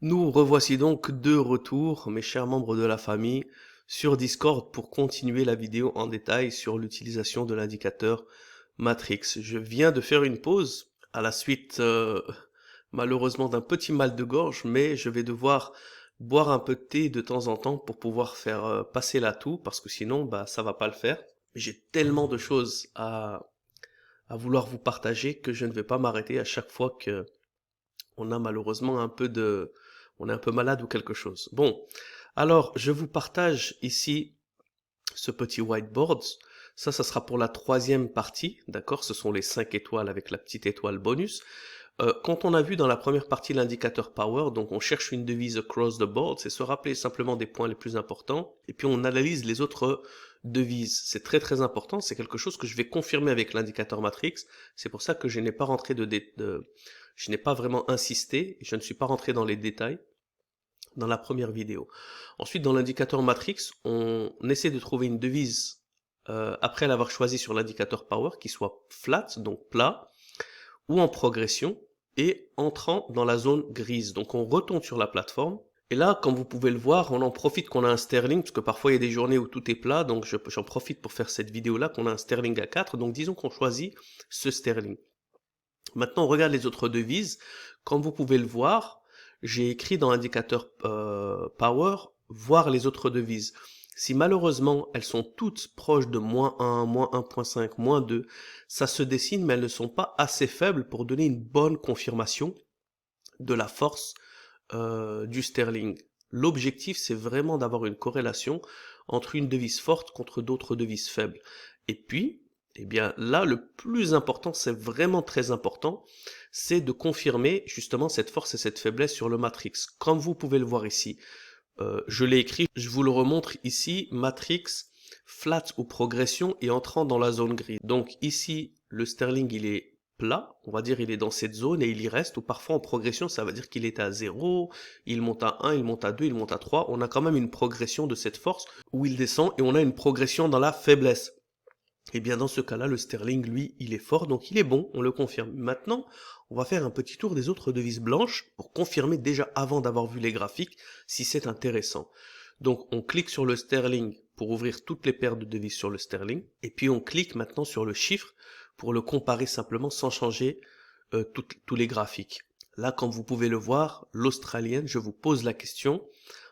Nous revoici donc de retour, mes chers membres de la famille, sur Discord pour continuer la vidéo en détail sur l'utilisation de l'indicateur Matrix. Je viens de faire une pause à la suite malheureusement d'un petit mal de gorge, mais je vais devoir boire un peu de thé de temps en temps pour pouvoir faire passer la toux, parce que sinon bah ça va pas le faire. J'ai tellement de choses à vouloir vous partager que je ne vais pas m'arrêter à chaque fois que on a malheureusement on est un peu malade ou quelque chose. Bon, alors je vous partage ici ce petit whiteboard. Ça sera pour la troisième partie, d'accord? Ce sont les 5 étoiles avec la petite étoile bonus. Quand on a vu dans la première partie l'indicateur power, donc on cherche une devise across the board, c'est se rappeler simplement des points les plus importants, et puis on analyse les autres devises. C'est très très important, c'est quelque chose que je vais confirmer avec l'indicateur matrix, c'est pour ça que je n'ai pas rentré je n'ai pas vraiment insisté, et je ne suis pas rentré dans les détails dans la première vidéo. Ensuite, dans l'indicateur matrix, on essaie de trouver une devise après l'avoir choisi sur l'indicateur power qui soit flat, donc plat, ou en progression, et entrant dans la zone grise. Donc on retourne sur la plateforme, et là, comme vous pouvez le voir, on en profite qu'on a un sterling, parce que parfois il y a des journées où tout est plat, donc j'en profite pour faire cette vidéo-là, qu'on a un sterling à 4, donc disons qu'on choisit ce sterling. Maintenant, on regarde les autres devises. Comme vous pouvez le voir, j'ai écrit dans l'indicateur Power, voir les autres devises. Si malheureusement elles sont toutes proches de -1, -1.5, -2, ça se dessine, mais elles ne sont pas assez faibles pour donner une bonne confirmation de la force du sterling. L'objectif, c'est vraiment d'avoir une corrélation entre une devise forte contre d'autres devises faibles. Et puis, eh bien là, le plus important, c'est vraiment très important, c'est de confirmer justement cette force et cette faiblesse sur le matrix. Comme vous pouvez le voir ici, je l'ai écrit, je vous le remontre ici, matrix, flat ou progression et entrant dans la zone grise. Donc ici, le sterling, il est plat, on va dire il est dans cette zone et il y reste, ou parfois en progression, ça veut dire qu'il est à 0, il monte à 1, il monte à 2, il monte à 3, on a quand même une progression de cette force où il descend et on a une progression dans la faiblesse. Et bien dans ce cas-là, le sterling, lui, il est fort, donc il est bon, on le confirme. Maintenant, on va faire un petit tour des autres devises blanches pour confirmer déjà avant d'avoir vu les graphiques si c'est intéressant. Donc on clique sur le sterling pour ouvrir toutes les paires de devises sur le sterling, et puis on clique maintenant sur le chiffre pour le comparer simplement sans changer tous les graphiques. Là, comme vous pouvez le voir, l'australienne, je vous pose la question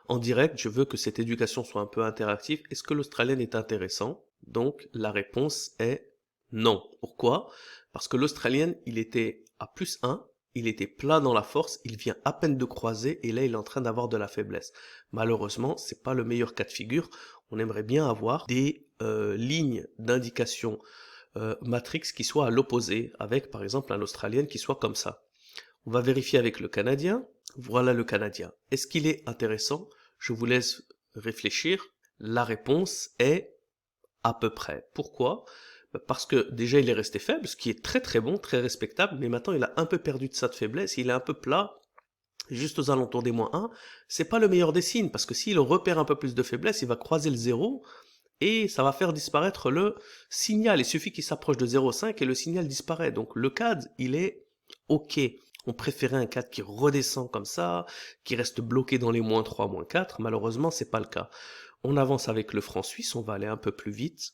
en direct, je veux que cette éducation soit un peu interactive. Est-ce que l'australienne est intéressant? Donc la réponse est non. Pourquoi? Parce que l'australienne, il était à +1, il était plat dans la force, il vient à peine de croiser et là il est en train d'avoir de la faiblesse. Malheureusement, c'est pas le meilleur cas de figure. On aimerait bien avoir des lignes d'indication matrix qui soient à l'opposé, avec par exemple un australienne qui soit comme ça. On va vérifier avec le canadien. Voilà le canadien. Est-ce qu'il est intéressant? Je vous laisse réfléchir. La réponse est à peu près. Pourquoi? Parce que déjà il est resté faible, ce qui est très très bon, très respectable, mais maintenant il a un peu perdu de sa faiblesse, il est un peu plat, juste aux alentours des -1. C'est pas le meilleur des signes, parce que s'il repère un peu plus de faiblesse, il va croiser le 0, et ça va faire disparaître le signal. Il suffit qu'il s'approche de 0,5 et le signal disparaît. Donc le CAD, il est OK. On préférait un CAD qui redescend comme ça, qui reste bloqué dans les -3, -4. Malheureusement, c'est pas le cas. On avance avec le franc suisse, on va aller un peu plus vite.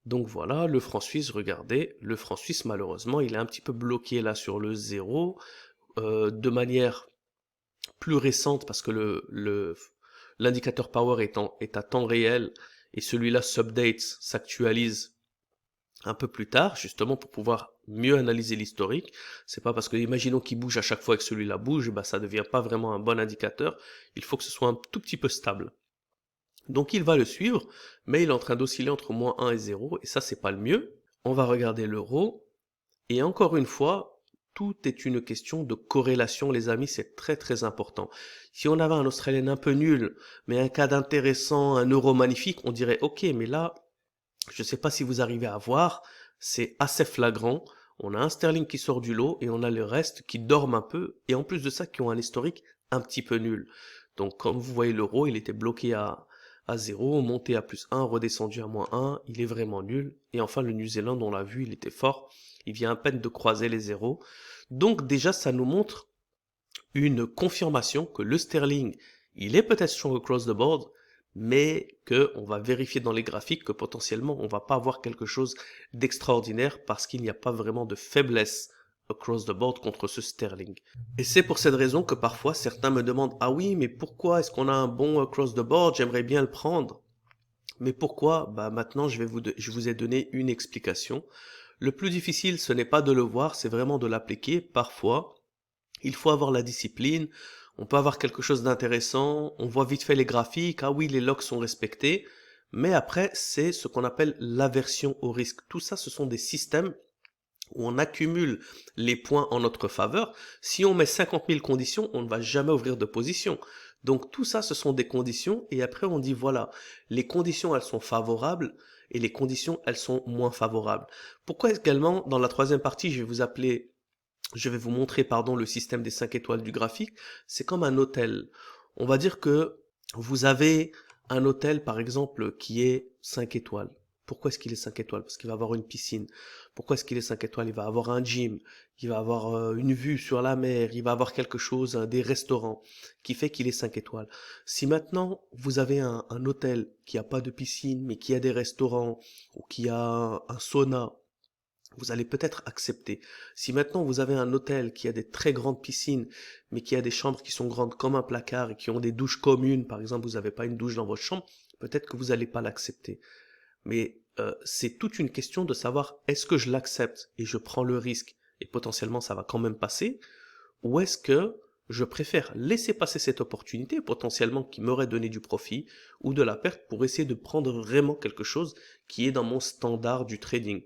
Donc voilà, le franc suisse, regardez, le franc suisse, malheureusement, il est un petit peu bloqué là sur le 0, de manière plus récente, parce que l'indicateur power est à temps réel, et celui-là, s'update, s'actualise un peu plus tard, justement pour pouvoir mieux analyser l'historique. C'est pas parce que, imaginons qu'il bouge à chaque fois que celui-là bouge, bah ça devient pas vraiment un bon indicateur. Il faut que ce soit un tout petit peu stable. Donc il va le suivre, mais il est en train d'osciller entre -1 et 0, et ça c'est pas le mieux. On va regarder l'euro, et encore une fois, tout est une question de corrélation, les amis, c'est très très important. Si on avait un Australien un peu nul, mais un cas d'intéressant, un euro magnifique, on dirait ok, mais là, je ne sais pas si vous arrivez à voir, c'est assez flagrant. On a un sterling qui sort du lot et on a le reste qui dorment un peu, et en plus de ça, qui ont un historique un petit peu nul. Donc comme vous voyez l'euro, il était bloqué à 0, monté à +1, redescendu à -1, il est vraiment nul. Et enfin le New Zealand, on l'a vu, il était fort, il vient à peine de croiser les zéros. Donc déjà ça nous montre une confirmation que le sterling, il est peut-être strong across the board, mais que on va vérifier dans les graphiques que potentiellement on va pas avoir quelque chose d'extraordinaire parce qu'il n'y a pas vraiment de faiblesse across the board contre ce sterling. Et c'est pour cette raison que parfois certains me demandent ah oui mais pourquoi est-ce qu'on a un bon across the board, j'aimerais bien le prendre. Mais pourquoi? Bah maintenant je vous ai donné une explication. Le plus difficile ce n'est pas de le voir, c'est vraiment de l'appliquer. Parfois il faut avoir la discipline, on peut avoir quelque chose d'intéressant, on voit vite fait les graphiques, ah oui, les locks sont respectés, mais après, c'est ce qu'on appelle l'aversion au risque. Tout ça, ce sont des systèmes où on accumule les points en notre faveur. Si on met 50 000 conditions, on ne va jamais ouvrir de position. Donc tout ça, ce sont des conditions, et après on dit voilà, les conditions, elles sont favorables, et les conditions, elles sont moins favorables. Pourquoi également, dans la troisième partie, je vais vous montrer pardon, le système des 5 étoiles du graphique. C'est comme un hôtel. On va dire que vous avez un hôtel, par exemple, qui est 5 étoiles. Pourquoi est-ce qu'il est 5 étoiles? Parce qu'il va avoir une piscine. Pourquoi est-ce qu'il est 5 étoiles? Il va avoir un gym, il va avoir une vue sur la mer, il va avoir quelque chose, des restaurants, qui fait qu'il est 5 étoiles. Si maintenant vous avez un hôtel qui a pas de piscine, mais qui a des restaurants, ou qui a un sauna, vous allez peut-être accepter. Si maintenant vous avez un hôtel qui a des très grandes piscines, mais qui a des chambres qui sont grandes comme un placard et qui ont des douches communes, par exemple vous n'avez pas une douche dans votre chambre, peut-être que vous n'allez pas l'accepter. Mais c'est toute une question de savoir est-ce que je l'accepte et je prends le risque et potentiellement ça va quand même passer, ou est-ce que je préfère laisser passer cette opportunité potentiellement qui m'aurait donné du profit ou de la perte pour essayer de prendre vraiment quelque chose qui est dans mon standard du trading.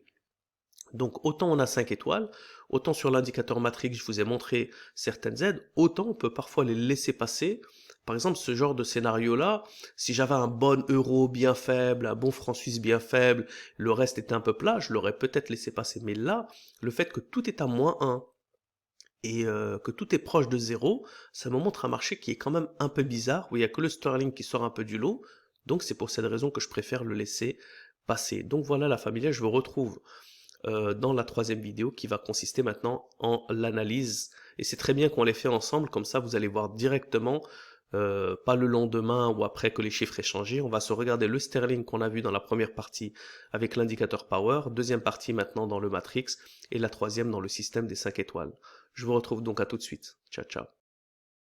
Donc autant on a 5 étoiles, autant sur l'indicateur Matrix je vous ai montré certaines aides, autant on peut parfois les laisser passer. Par exemple ce genre de scénario là, si j'avais un bon euro bien faible, un bon franc suisse bien faible, le reste était un peu plat, je l'aurais peut-être laissé passer. Mais là, le fait que tout est à -1 et que tout est proche de 0, ça me montre un marché qui est quand même un peu bizarre, où il n'y a que le sterling qui sort un peu du lot. Donc c'est pour cette raison que je préfère le laisser passer. Donc voilà la familia, je vous retrouve dans la troisième vidéo qui va consister maintenant en l'analyse. Et c'est très bien qu'on les fait ensemble, comme ça vous allez voir directement, pas le lendemain ou après que les chiffres aient changé. On va se regarder le sterling qu'on a vu dans la première partie avec l'indicateur power, deuxième partie maintenant dans le matrix et la troisième dans le système des 5 étoiles. Je vous retrouve donc à tout de suite. Ciao ciao.